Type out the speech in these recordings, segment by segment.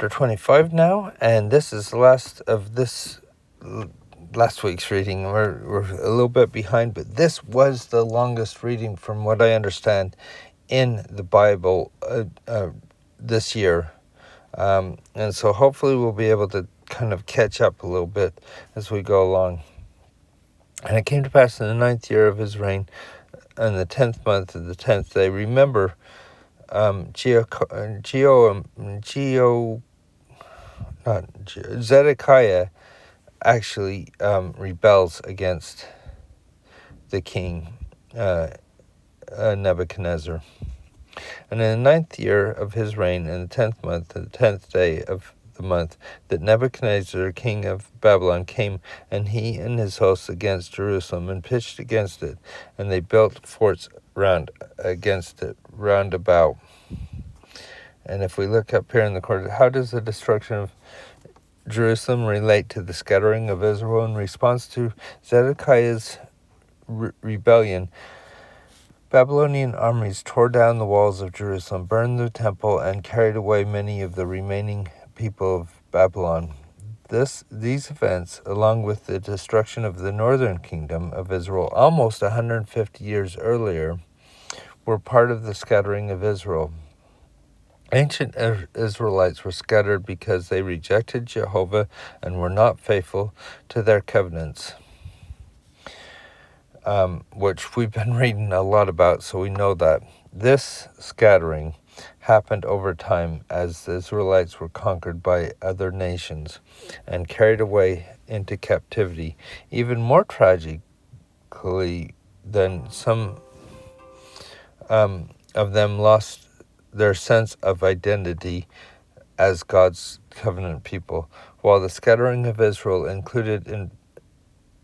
chapter 25 now, and this is the last of last week's reading. We're a little bit behind, but this was the longest reading from what I understand in the Bible this year. And so hopefully we'll be able to kind of catch up a little bit as we go along. And it came to pass in the 9th year of his reign, in the 10th month of the 10th day. Remember, Zedekiah actually rebels against the king Nebuchadnezzar. And in the 9th year of his reign, in the 10th month, the 10th day of the month, that Nebuchadnezzar, king of Babylon, came, and he and his hosts against Jerusalem, and pitched against it, and they built forts round about. And if we look up here in the corner, how does the destruction of Jerusalem relate to the scattering of Israel? In response to Zedekiah's rebellion, Babylonian armies tore down the walls of Jerusalem, burned the temple, and carried away many of the remaining people of Babylon. These events, along with the destruction of the northern kingdom of Israel almost 150 years earlier, were part of the scattering of Israel. Ancient Israelites were scattered because they rejected Jehovah and were not faithful to their covenants, which we've been reading a lot about, so we know that. This scattering happened over time as the Israelites were conquered by other nations and carried away into captivity. Even more tragically than some of them lost their sense of identity as God's covenant people. While the scattering of Israel included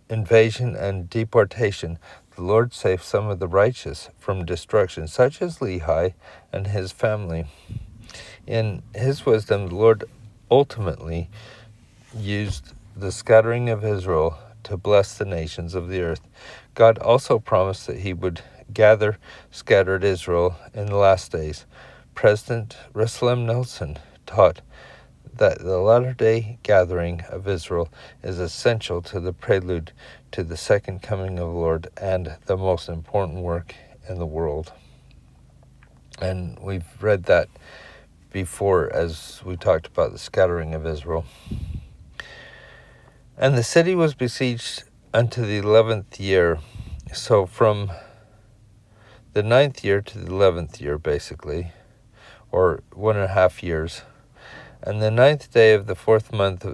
invasion and deportation, the Lord saved some of the righteous from destruction, such as Lehi and his family. In his wisdom, the Lord ultimately used the scattering of Israel to bless the nations of the earth. God also promised that he would gather scattered Israel in the last days. President Russell Nelson taught that the latter-day gathering of Israel is essential to the prelude to the second coming of the Lord and the most important work in the world. And we've read that before as we talked about the scattering of Israel. And the city was besieged unto the 11th year. So from the 9th year to the 11th year, basically, or 1.5 years. And the 9th day of the 4th month,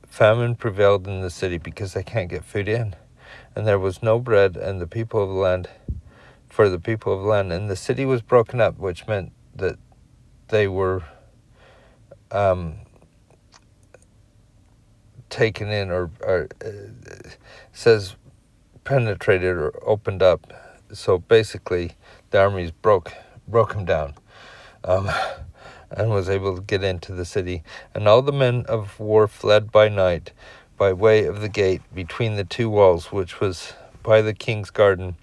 famine prevailed in the city because they can't get food in. And there was no bread for the people of the land. And the city was broken up, which meant that they were taken in, or says penetrated or opened up. So basically, the armies broke them down. And was able to get into the city. And all the men of war fled by night by way of the gate between the two walls, which was by the king's garden.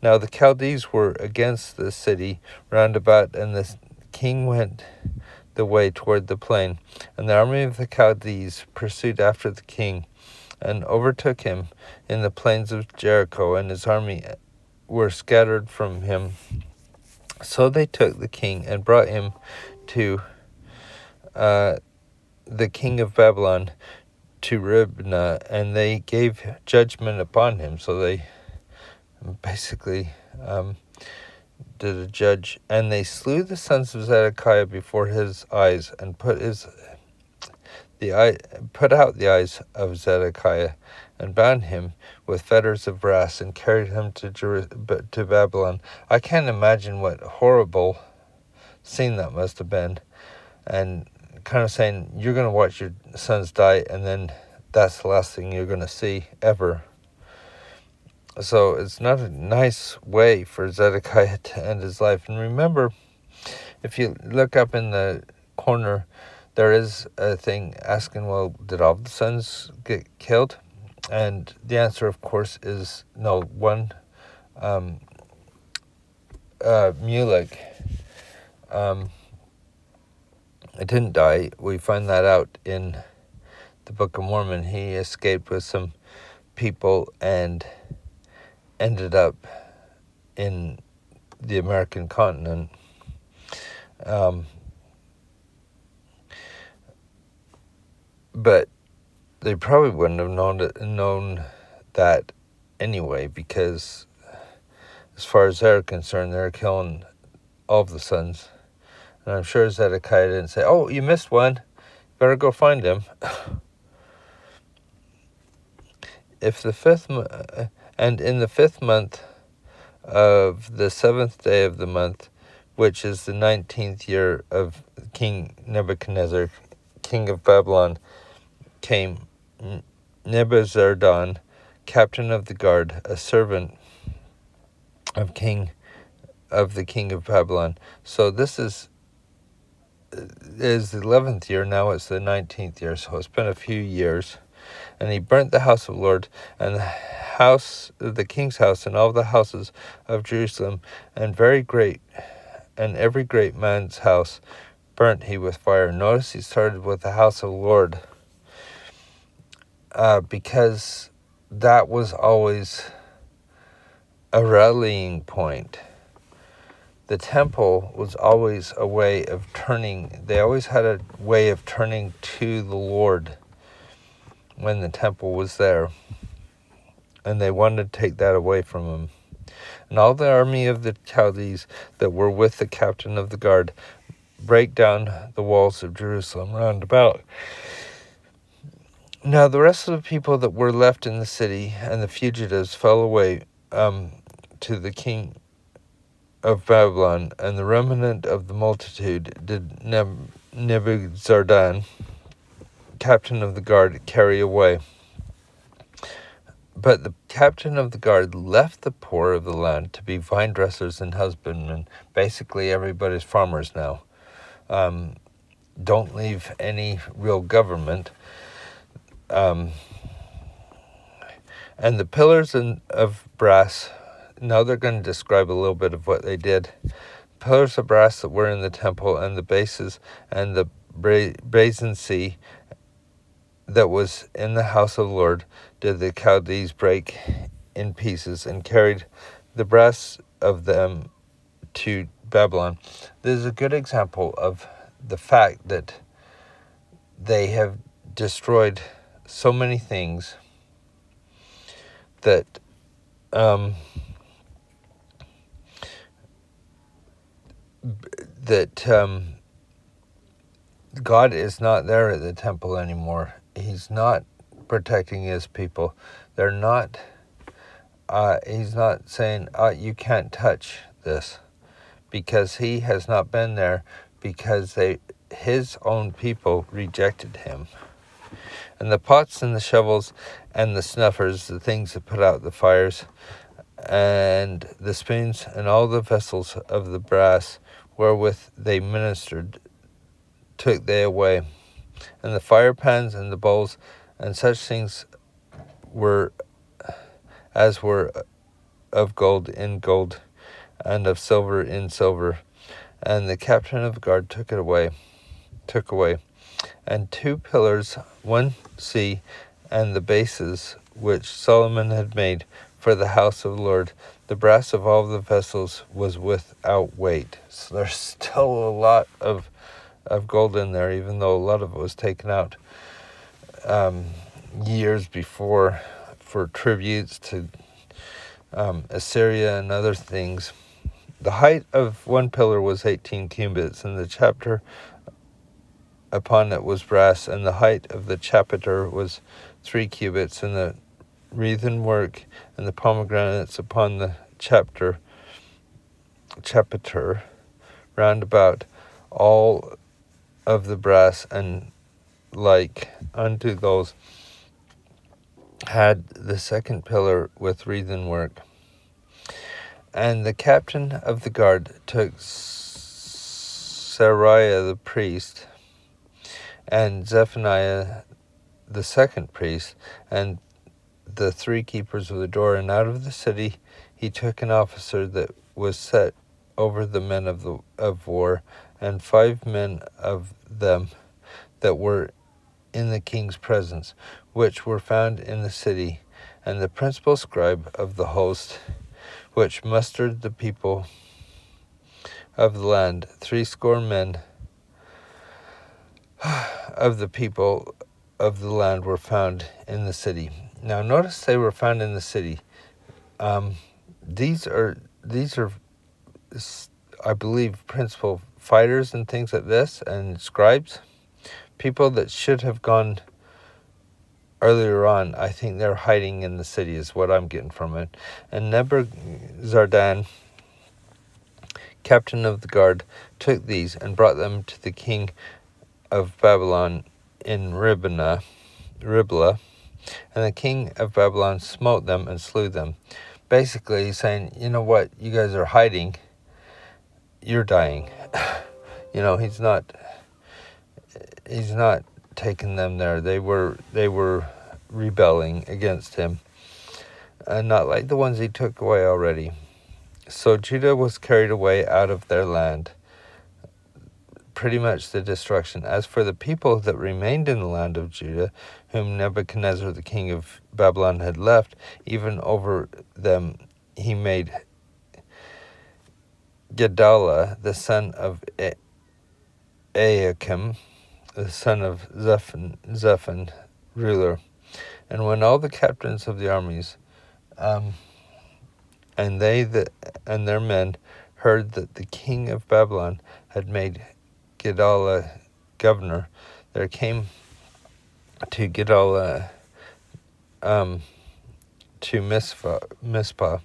Now the Chaldees were against the city round about, and the king went the way toward the plain. And the army of the Chaldees pursued after the king, and overtook him in the plains of Jericho, and his army were scattered from him. So they took the king and brought him to the king of Babylon, to Ribnah, and they gave judgment upon him. So they basically did a judge, and they slew the sons of Zedekiah before his eyes, and put out the eyes of Zedekiah, and bound him with fetters of brass, and carried him to Babylon. I can't imagine what horrible scene that must have been, and kind of saying, you're going to watch your sons die, and then that's the last thing you're going to see ever. So it's not a nice way for Zedekiah to end his life. And remember, if you look up in the corner, there is a thing asking, well, did all the sons get killed? And the answer, of course, is no. One, Mulek, It didn't die. We find that out in the Book of Mormon. He escaped with some people and ended up in the American continent. But they probably wouldn't have known that anyway, because as far as they're concerned, they're killing all of the sons. And I'm sure Zedekiah didn't say, "Oh, you missed one. Better go find him." And in the 5th month of the 7th day of the month, which is the 19th year of King Nebuchadnezzar, king of Babylon, came Nebuzaradan, captain of the guard, a servant of the king of Babylon. So this is the 11th year. Now it's the 19th year. So it's been a few years. And he burnt the house of the Lord and the king's house and all the houses of Jerusalem, and every great man's house burnt he with fire. Notice he started with the house of the Lord, because that was always a rallying point. The temple was always a way of turning. They always had a way of turning to the Lord when the temple was there, and they wanted to take that away from him. And all the army of the Chaldees that were with the captain of the guard break down the walls of Jerusalem round about. Now the rest of the people that were left in the city and the fugitives fell away to the king of Babylon, and the remnant of the multitude did Nebuzaradan, captain of the guard, carry away. But the captain of the guard left the poor of the land to be vine dressers and husbandmen. Basically, everybody's farmers now. Don't leave any real government. And the pillars of brass, now they're going to describe a little bit of what they did. Pillars of brass that were in the temple, and the bases, and the brazen sea that was in the house of the Lord, did the Chaldees break in pieces, and carried the brass of them to Babylon. This is a good example of the fact that they have destroyed so many things that God is not there at the temple anymore. He's not protecting his people. They're not. He's not saying, "You can't touch this," because he has not been there, because his own people rejected him. And the pots and the shovels and the snuffers, the things that put out the fires, and the spoons and all the vessels of the brass wherewith they ministered, took they away. And the fire pans and the bowls and such things were of gold in gold, and of silver in silver. And the captain of the guard took away. And 2 pillars, 1 sea, and the bases which Solomon had made for the house of the Lord. The brass of all the vessels was without weight. So there's still a lot of gold in there, even though a lot of it was taken out years before for tributes to Assyria and other things. The height of 1 pillar was 18 cubits, and the chapter upon it was brass, and the height of the chapiter was 3 cubits, and the wreathen work and the pomegranates upon the chapiter round about, all of the brass, and like unto those had the 2nd pillar with wreathen work. And the captain of the guard took Seraiah the priest, and Zephaniah the 2nd priest, and the 3 keepers of the door, and out of the city he took an officer that was set over the men of war, and 5 men of them that were in the king's presence, which were found in the city, and the principal scribe of the host, which mustered the people of the land, 60 men of the people of the land were found in the city. Now notice they were found in the city. These are, I believe, principal fighters and things like this, and scribes, people that should have gone earlier on. I think they're hiding in the city is what I'm getting from it. And Nebuzaradan, captain of the guard, took these and brought them to the king of Babylon in Riblah, and the king of Babylon smote them and slew them. Basically, he's saying, you know what, you guys are hiding, you're dying. He's not taking them there. They were rebelling against him, and not like the ones he took away already. So Judah was carried away out of their land, pretty much the destruction. As for the people that remained in the land of Judah, whom Nebuchadnezzar the king of Babylon had left, even over them he made Gedaliah the son of Ahikam, the son of Zephon, ruler. And when all the captains of the armies and their men heard that the king of Babylon had made Gedaliah governor, there came to Gedaliah to Mizpah,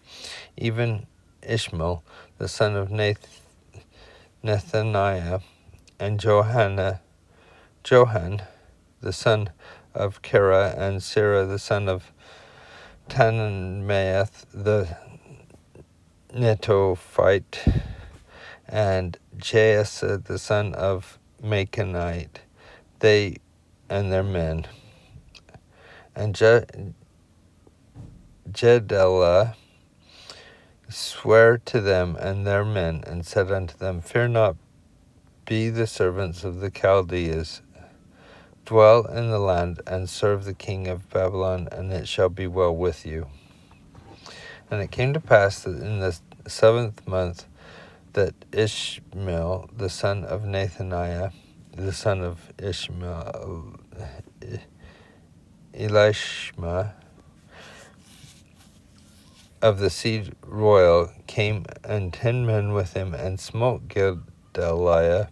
even Ishmael the son of Nethaniah, and Johan the son of Kara, and Sarah the son of Tanmaeth the Netophite, and Jaasa the son of Machanite, they and their men. And Jedaliah sware to them and their men, and said unto them, Fear not, be the servants of the Chaldees, dwell in the land, and serve the king of Babylon, and it shall be well with you. And it came to pass that in the 7th month, that Ishmael, the son of Nethaniah, the son of Elishma, of the seed royal, came, and 10 men with him, and smote Gedaliah,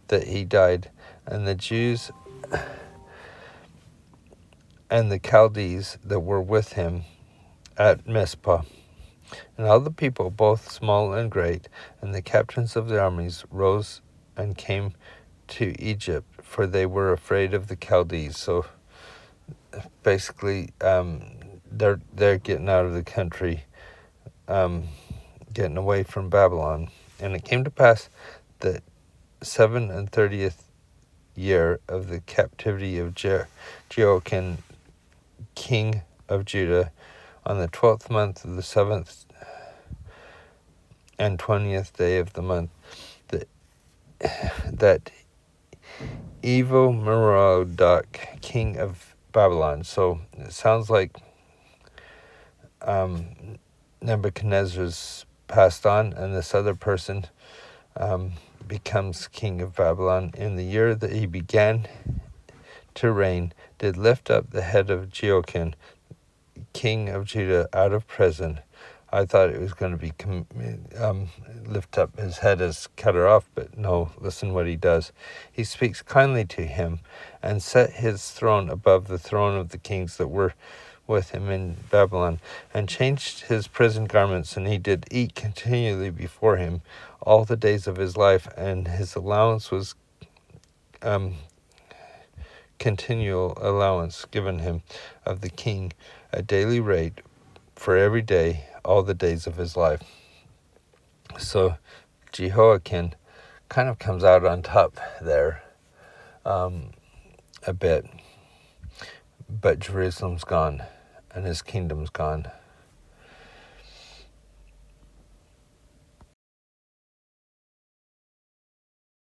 that he died, and the Jews and the Chaldees that were with him at Mizpah. And all the people, both small and great, and the captains of the armies, rose and came to Egypt, for they were afraid of the Chaldees. So basically, they're getting out of the country, getting away from Babylon. And it came to pass that 37th year of the captivity of Jehoiakim, king of Judah, on the 12th month of the 7th and 20th day of the month, that Evil-Merodach, king of Babylon. So it sounds like Nebuchadnezzar's passed on, and this other person becomes king of Babylon. In the year that he began to reign, did lift up the head of Jehoiakim, king of Judah, out of prison. I thought it was going to be lift up his head as cut her off, but no, listen what he does. He speaks kindly to him, and set his throne above the throne of the kings that were with him in Babylon, and changed his prison garments, and he did eat continually before him all the days of his life, and his allowance was continual allowance given him of the king, a daily rate for every day, all the days of his life. So Jehoiakim kind of comes out on top there a bit, but Jerusalem's gone and his kingdom's gone.